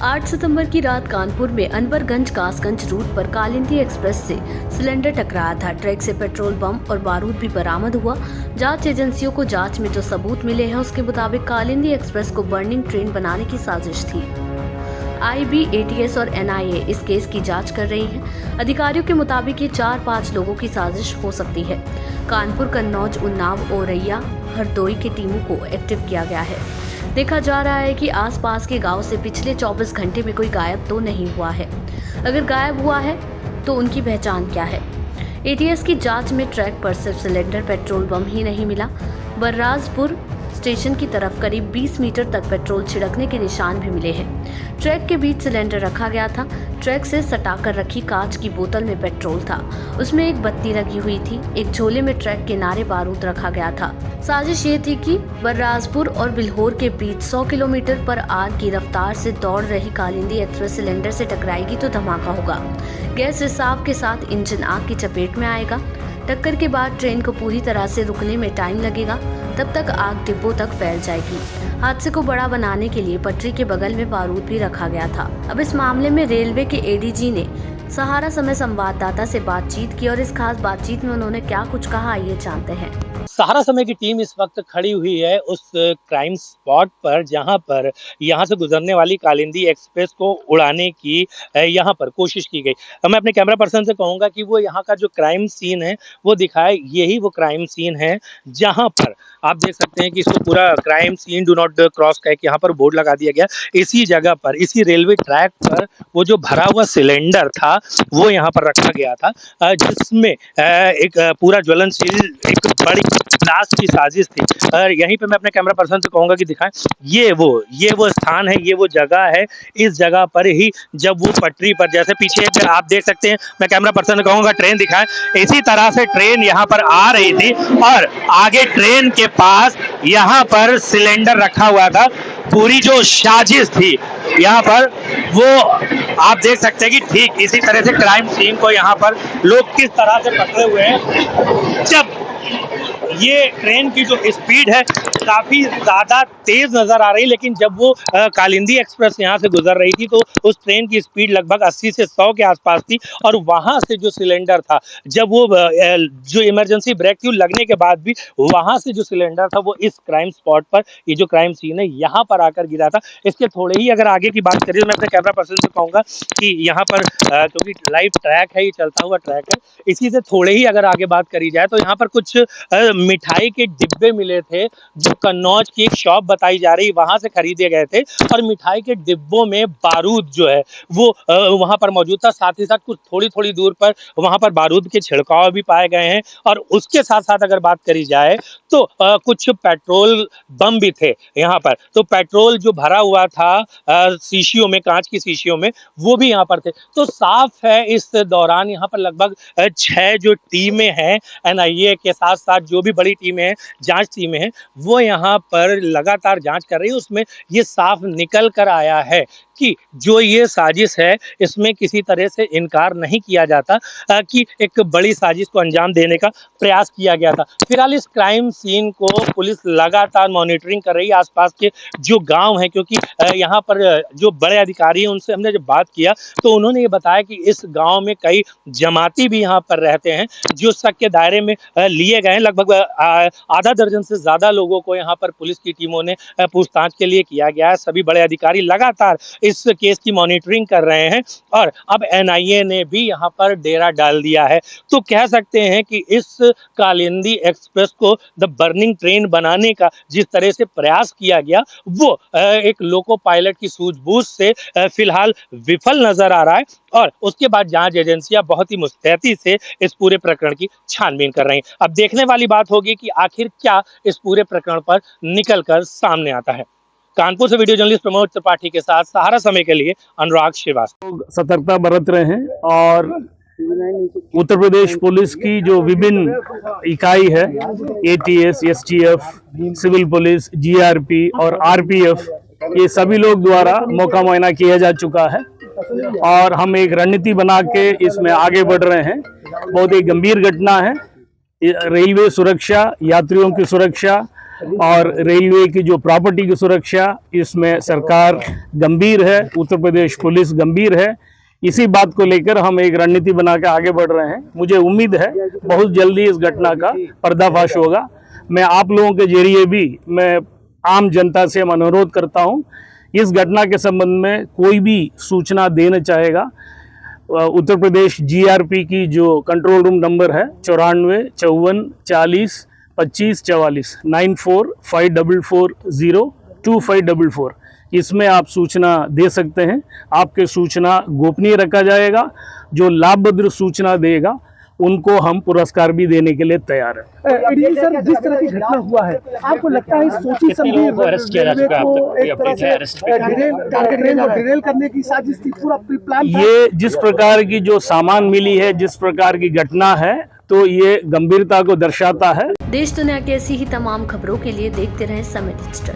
8 सितंबर की रात कानपुर में अनवरगंज कासगंज रूट पर कालिंदी एक्सप्रेस से सिलेंडर टकराया था। ट्रक से पेट्रोल बम और बारूद भी बरामद हुआ। जांच एजेंसियों को जांच में जो सबूत मिले हैं उसके मुताबिक कालिंदी एक्सप्रेस को बर्निंग ट्रेन बनाने की साजिश थी। IB, ATS और NIA इस केस की जांच कर रही हैं। अधिकारियों के मुताबिक ये 4-5 लोगों की साजिश हो सकती है। कानपुर, कन्नौज, उन्नाव, औरैया, हरदोई की टीमों को एक्टिव किया गया है। देखा जा रहा है कि आसपास के गांव से पिछले 24 घंटे में कोई गायब तो नहीं हुआ है। अगर गायब हुआ है तो उनकी पहचान क्या है। ATS की जांच में ट्रैक पर सिर्फ सिलेंडर पेट्रोल बम ही नहीं मिला, बर्राजपुर स्टेशन की तरफ करीब 20 मीटर तक पेट्रोल छिड़कने के निशान भी मिले हैं। ट्रैक के बीच सिलेंडर रखा गया था। ट्रैक से सटाकर रखी कांच की बोतल में पेट्रोल था। उसमें एक बत्ती लगी हुई थी। एक झोले में ट्रैक किनारे बारूद रखा गया था। साजिश ये थी कि बर्राजपुर और बिल्होर के बीच 100 किलोमीटर पर आग की रफ्तार से दौड़ रही कालिंदी एक्सप्रेस सिलेंडर से टकराएगी तो धमाका होगा। गैस रिसाव के साथ इंजन आग की चपेट में आएगा। टक्कर के बाद ट्रेन को पूरी तरह से रुकने में टाइम लगेगा। तब तक आग डिब्बों तक फैल जाएगी। हादसे को बड़ा बनाने के लिए पटरी के बगल में बारूद भी रखा गया था। अब इस मामले में रेलवे के ADG ने सहारा समय संवाददाता से बातचीत की और इस खास बातचीत में उन्होंने क्या कुछ कहा, आइए जानते हैं। सहारा समय की टीम इस वक्त खड़ी हुई है उस क्राइम स्पॉट पर जहां पर यहां से गुजरने वाली कालिंदी एक्सप्रेस को उड़ाने की यहां पर कोशिश की गई। मैं अपने कैमरा पर्सन से कहूंगा कि वो यहां का जो क्राइम सीन है वो दिखाए। यही वो क्राइम सीन है जहां पर आप देख सकते हैं कि इसको पूरा crime scene do not cross कह के यहाँ पर बोर्ड लगा दिया गया। इसी जगह पर, इसी रेलवे ट्रैक पर वो जो भरा हुआ सिलेंडर था वो यहाँ पर रखा गया था, जिसमें एक पूरा ज्वलनशील एक बड़ी ब्लास्ट की साजिश थी। और यहीं पे मैं अपने कैमरा पर्सन से कहूंगा कि दिखाएं, ये वो स्थान है, ये वो जगह है। इस जगह पर ही जब वो पटरी पर, जैसे पीछे आप देख सकते हैं, मैं कैमरा पर्सन से कहूंगा ट्रेन दिखाएं, इसी तरह से ट्रेन यहाँ पर आ रही थी और आगे ट्रेन के पास यहाँ पर सिलेंडर रखा हुआ था। पूरी जो साजिश थी यहाँ पर वो आप देख सकते हैं कि ठीक इसी तरह से क्राइम सीन को यहाँ पर लोग किस तरह से पकड़े हुए हैं। जब ये ट्रेन की जो स्पीड है काफी ज्यादा तेज नजर आ रही, लेकिन जब वो कालिंदी एक्सप्रेस यहाँ से गुजर रही थी तो उस ट्रेन की स्पीड लगभग 80 से 100 के आसपास थी। और वहां से जो सिलेंडर था, जब वो जो इमरजेंसी ब्रेक थी लगने के बाद भी वहां से जो सिलेंडर था वो इस क्राइम स्पॉट पर, ये जो क्राइम सीन है यहाँ पर आकर गिरा था। इसके थोड़े ही अगर आगे की बात करें तो मैं अपने कैमरा पर्सन से कहूंगा कि यहाँ पर क्योंकि लाइव ट्रैक है, ये चलता हुआ ट्रैक है, इसी से थोड़े ही अगर आगे बात करी जाए तो यहाँ पर कुछ मिठाई के डिब्बे मिले थे जो कन्नौज की एक शॉप बताई जा रही, वहां से खरीदे गए थे। और मिठाई के डिब्बों में बारूद जो है वो वहां पर मौजूद था। साथ ही साथ कुछ थोड़ी थोड़ी दूर पर वहां पर बारूद के छिड़काव भी पाए गए हैं। और उसके साथ साथ अगर बात करी जाए तो कुछ पेट्रोल बम भी थे यहाँ पर। तो पेट्रोल जो भरा हुआ था शीशियों में, कांच की शीशियों में, वो भी यहाँ पर थे। तो साफ है इस दौरान यहाँ पर लगभग 6 जो टीमें हैं NIA के साथ साथ जो भी बड़ी टीमें हैं, जांच टीमें हैं, वो यहाँ पर लगातार जांच कर रही है। उसमें ये साफ निकल कर आया है कि जो ये साजिश है इसमें किसी तरह से इनकार नहीं किया जाता कि एक बड़ी साजिश को अंजाम देने का प्रयास किया गया था। फिलहाल इस क्राइम सीन को पुलिस लगातार मॉनिटरिंग कर रही है। आसपास के जो गांव हैं, क्योंकि यहाँ पर जो बड़े अधिकारी हैं उनसे हमने जब बात किया तो उन्होंने ये बताया कि इस गांव में कई जमाती भी यहाँ पर रहते हैं जो शक के दायरे में लिए गए हैं। लगभग आधा दर्जन से ज्यादा लोगों को यहाँ पर पुलिस की टीमों ने पूछताछ के लिए किया गया है। सभी बड़े अधिकारी लगातार इस केस की मॉनिटरिंग कर रहे हैं और अब NIA ने भी यहाँ पर डेरा डाल दिया है। तो कह सकते हैं कि इस कालिंदी एक्सप्रेस को द बर्निंग ट्रेन बनाने का जिस तरह से प्रयास किया गया वो एक लोको पायलट की सूझबूझ से फिलहाल विफल नजर आ रहा है। और उसके बाद जांच एजेंसियां बहुत ही मुस्तैदी से इस पूरे प्रकरण की छानबीन कर रही हैं। अब देखने वाली बात होगी कि आखिर क्या इस पूरे प्रकरण पर निकलकर सामने आता है। कानपुर से वीडियो जर्नलिस्ट प्रमोद त्रिपाठी के साथ सहारा समय के लिए अनुराग श्रीवास्तव। सतर्कता बरत रहे हैं और उत्तर प्रदेश पुलिस की जो विभिन्न इकाई है, ATS, STF, civil police, GRP और RPF, ये सभी लोग द्वारा मौका मुआयना किया जा चुका है और हम एक रणनीति बना के इसमें आगे बढ़ रहे हैं। बहुत ही गंभीर घटना है। रेलवे सुरक्षा, यात्रियों की सुरक्षा, और रेलवे की जो प्रॉपर्टी की सुरक्षा, इसमें सरकार गंभीर है, उत्तर प्रदेश पुलिस गंभीर है। इसी बात को लेकर हम एक रणनीति बना के आगे बढ़ रहे हैं। मुझे उम्मीद है बहुत जल्दी इस घटना का पर्दाफाश होगा। मैं आप लोगों के जरिए भी मैं आम जनता से अनुरोध करता हूं, इस घटना के संबंध में कोई भी सूचना देना चाहेगा, उत्तर प्रदेश GRP की जो कंट्रोल रूम नंबर है 94 54 40 25 44 9454402544, इसमें आप सूचना दे सकते हैं। आपके सूचना गोपनीय रखा जाएगा। जो लाभप्रद सूचना देगा उनको हम पुरस्कार भी देने के लिए तैयार हैं। एडीजी सर, जिस तरह की घटना हुआ है, आपको लगता है सोची समझी अरेस्ट किया जा चुका है? डिरेल करने की साजिश थी, पूरा प्लान था? ये जिस प्रकार की जो सामान मिली है, जिस प्रकार की घटना है, तो ये गंभीरता को दर्शाता है। देश दुनिया की ऐसी ही तमाम खबरों के लिए देखते रहें समय डिजिटल।